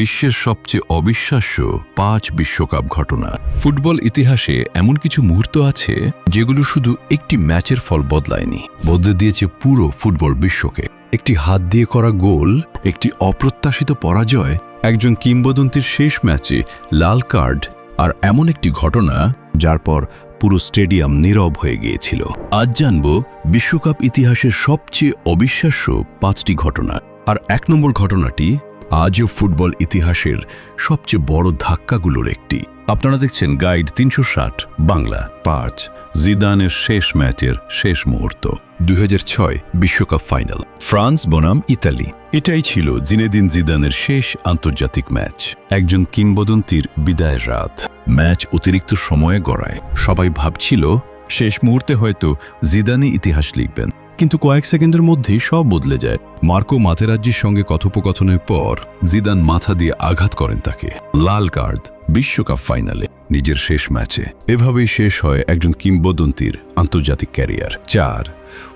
বিশ্বের সবচেয়ে অবিশ্বাস্য 5 বিশ্বকাপ ঘটনা। ফুটবল ইতিহাসে এমন কিছু মুহূর্ত আছে যেগুলো শুধু একটি ম্যাচের ফল বদলায়নি, বদলে দিয়েছে পুরো ফুটবল বিশ্বকে। একটি হাত দিয়ে করা গোল, একটি অপ্রত্যাশিত পরাজয়, একজন কিংবদন্তির শেষ ম্যাচে লাল কার্ড, আর এমন একটি ঘটনা যার পর পুরো স্টেডিয়াম নীরব হয়ে গিয়েছিল। আজ জানব বিশ্বকাপ ইতিহাসের সবচেয়ে অবিশ্বাস্য 5টি ঘটনা। আর 1 নম্বর ঘটনাটি আজও ফুটবল ইতিহাসের সবচেয়ে বড় ধাক্কাগুলোর একটি। আপনারা দেখছেন গাইড 360 বাংলা। 5, জিদানের শেষ ম্যাচের শেষ মুহূর্ত। 2006 বিশ্বকাপ ফাইনাল, ফ্রান্স বনাম ইতালি। এটাই ছিল জিনেদিন জিদানের শেষ আন্তর্জাতিক ম্যাচ, একজন কিংবদন্তির বিদায়ের রাত। ম্যাচ অতিরিক্ত সময়ে গড়ায়। সবাই ভাবছিল শেষ মুহূর্তে হয়তো জিদানই ইতিহাস লিখবেন, কিন্তু কয়েক সেকেন্ডের মধ্যেই সব বদলে যায়। মার্কো মাতেরাজ্জির সঙ্গে কথোপকথনের পর জিদান মাথা দিয়ে আঘাত করেন তাকে। লাল কার্ড বিশ্বকাপ ফাইনালে, নিজের শেষ ম্যাচে। এভাবেই শেষ হয় একজন কিংবদন্তির আন্তর্জাতিক ক্যারিয়ার। 4,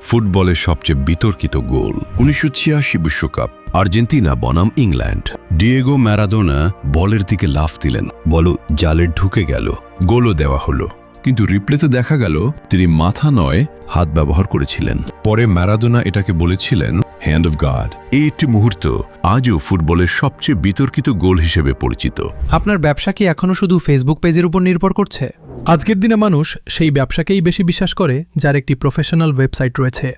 ফুটবলের সবচেয়ে বিতর্কিত গোল। 1986 বিশ্বকাপ, আর্জেন্টিনা বনাম ইংল্যান্ড। ডিয়েগো ম্যারাডোনা বলের দিকে লাফ দিলেন, বল জালে ঢুকে গেল, গোলও দেওয়া হলো। কিন্তু রিপ্লেতে দেখা গেল তিনি মাথা নয় হাত ব্যবহার করেছিলেন। পরে ম্যারাডোনা এটাকে বলেছিলেন হ্যান্ড অফ গড। এই একটি মুহূর্ত আজও ফুটবলের সবচেয়ে বিতর্কিত গোল হিসেবে পরিচিত। আপনার ব্যবসা কি এখনও শুধু ফেসবুক পেজের উপর নির্ভর করছে? আজকের দিনে মানুষ সেই ব্যবসাকেই বেশি বিশ্বাস করে যার একটি প্রফেশনাল ওয়েবসাইট রয়েছে।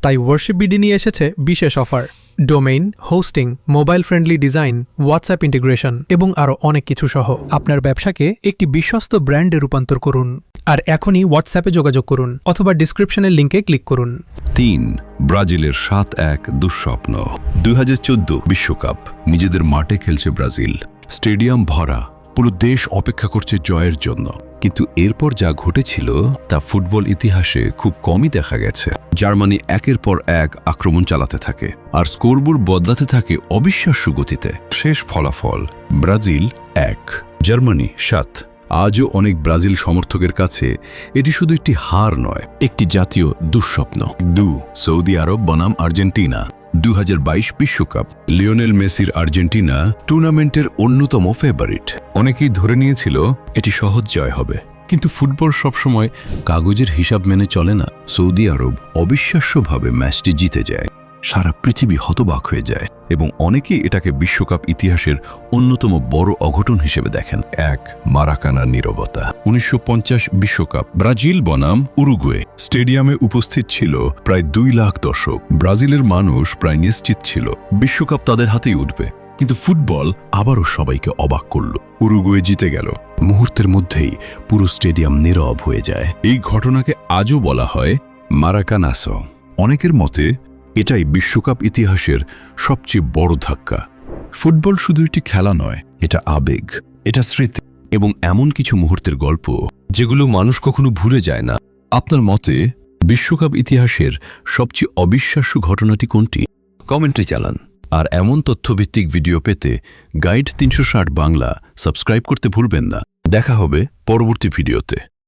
তাই ওয়ার্শিপ বিডি নিয়ে এসেছে বিশেষ offer. Domain, hosting, mobile friendly design, WhatsApp integration এবং আরও অনেক কিছু সহ আপনার ব্যবসাকে একটি বিশ্বস্ত ব্র্যান্ডে রূপান্তর করুন। আর এখনই হোয়াটসঅ্যাপে যোগাযোগ করুন অথবা ডিসক্রিপশনের লিঙ্কে ক্লিক করুন। 3, ব্রাজিলের 7-1 দুঃস্বপ্ন। 2014 বিশ্বকাপ, নিজেদের মাঠে খেলছে ব্রাজিল। স্টেডিয়াম ভরা, পুরো দেশ অপেক্ষা করছে জয়ের জন্য। কিন্তু এরপর যা ঘটেছিল তা ফুটবল ইতিহাসে খুব কমই দেখা গেছে। জার্মানি একের পর এক আক্রমণ চালাতে থাকে, আর স্কোরবোর্ড বদলাতে থাকে অবিশ্বাস্য গতিতে। শেষ ফলাফল ব্রাজিল 1, জার্মানি 7। আজও অনেক ব্রাজিল সমর্থকের কাছে এটি শুধু একটি হার নয়, একটি জাতীয় দুঃস্বপ্ন। 2, সৌদি আরব বনাম আর্জেন্টিনা। 2022 বিশ্বকাপ, লিওনেল মেসির আর্জেন্টিনা টুর্নামেন্টের অন্যতম ফেভারিট। অনেকেই ধরে নিয়েছিল এটি সহজ জয় হবে, কিন্তু ফুটবল সবসময় কাগজের হিসাব মেনে চলে না। সৌদি আরব অবিশ্বাস্যভাবে ম্যাচটি জিতে যায়, সারা পৃথিবী হতবাক হয়ে যায় এবং অনেকেই এটাকে বিশ্বকাপ ইতিহাসের অন্যতম বড় অঘটন হিসেবে দেখেন। 1, মারাকানার নীরবতা। 1950 বিশ্বকাপ, ব্রাজিল বনাম উরুগুয়ে। স্টেডিয়ামে উপস্থিত ছিল প্রায় 2 লাখ দর্শক। ব্রাজিলের মানুষ প্রায় নিশ্চিত ছিল বিশ্বকাপ তাদের হাতেই উঠবে, কিন্তু ফুটবল আবারও সবাইকে অবাক করল। উরুগুয়ে জিতে গেল, মুহূর্তের মধ্যেই পুরো স্টেডিয়াম নীরব হয়ে যায়। এই ঘটনাকে আজও বলা হয় মারাকানাসো। অনেকের মতে এটাই বিশ্বকাপ ইতিহাসের সবচেয়ে বড় ধাক্কা। ফুটবল শুধু একটি খেলা নয়, এটা আবেগ, এটা স্মৃতি এবং এমন কিছু মুহূর্তের গল্প যেগুলো মানুষ কখনো ভুলে যায় না। আপনার মতে বিশ্বকাপ ইতিহাসের সবচেয়ে অবিশ্বাস্য ঘটনাটি কোনটি? কমেন্টে জানান। আর এমন তথ্যভিত্তিক ভিডিও পেতে গাইড 360 বাংলা সাবস্ক্রাইব করতে ভুলবেন না। দেখা হবে পরবর্তী ভিডিওতে।